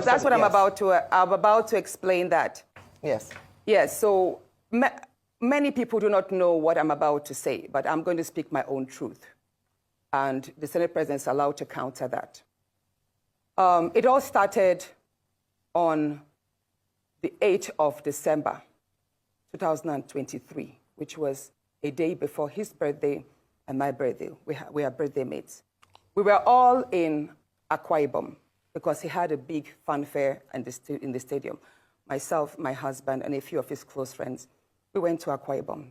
That's what I'm about to explain that. Yes. Yes, so many people do not know what I'm about to say, but I'm going to speak my own truth. And the Senate President is allowed to counter that. It all started on the 8th of December, 2023, which was a day before his birthday and my birthday. We are birthday mates. We were all in Akwa Ibom because he had a big fanfare in the stadium. Myself, my husband, and a few of his close friends, we went to Akwa Ibom.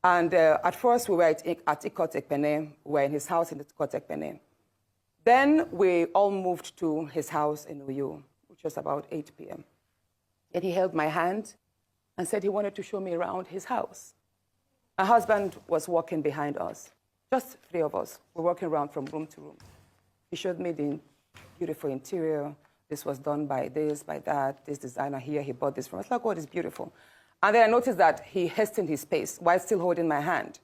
And at first, we were at Ikot Ekpene. We were in his house in Ikot Ekpene. Then we all moved to his house in Uyo, which was about 8 p.m. And he held my hand and said he wanted to show me around his house. My husband was walking behind us, just three of us. We're walking around from room to room. He showed me the beautiful interior. This was done by this, by that, this designer here, he bought this from us. I was like, oh, it's beautiful. And then I noticed that he hastened his pace while still holding my hand.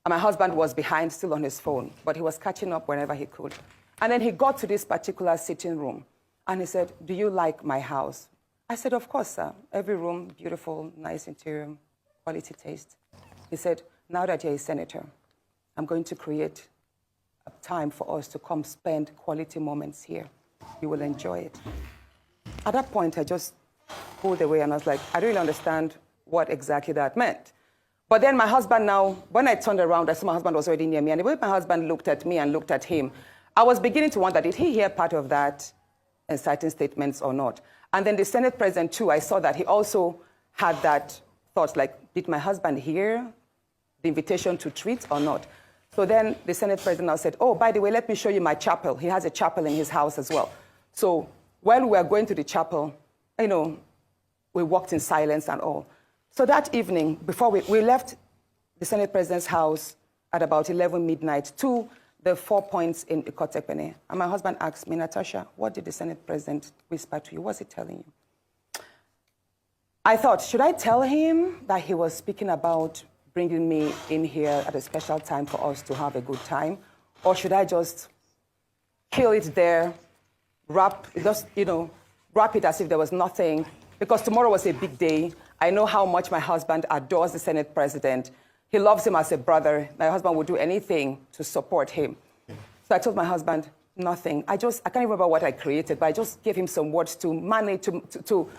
And my husband was behind, still on his phone, but he was catching up whenever he could. And then he got to this particular sitting room, and he said, do you like my house? I said, of course, sir. Every room, beautiful, nice interior, quality taste. He said, now that you're a senator, I'm going to create a time for us to come spend quality moments here. You will enjoy it. At that point, I just pulled away, and I was like, I don't really understand what exactly that meant. But then my husband now, when I turned around, I saw my husband was already near me, and the way my husband looked at me and looked at him, I was beginning to wonder, did he hear part of that inciting statements or not? And then the Senate President, too, I saw that he also had that thought, like, did my husband hear the invitation to treat or not? So then the Senate President now said, oh, by the way, let me show you my chapel. He has a chapel in his house as well. So while we were going to the chapel, you know, we walked in silence and all. So that evening, before we left the Senate President's house at about 11 midnight to the 4 Points in Ikot Ekpene. And my husband asked me, Natasha, what did the Senate President whisper to you? What's he telling you? I thought, should I tell him that he was speaking about bringing me in here at a special time for us to have a good time? Or should I just kill it there, wrap it as if there was nothing? Because tomorrow was a big day. I know how much my husband adores the Senate President. He loves him as a brother. My husband would do anything to support him. So I told my husband, nothing. I can't remember what I created, but I just gave him some words to manage, to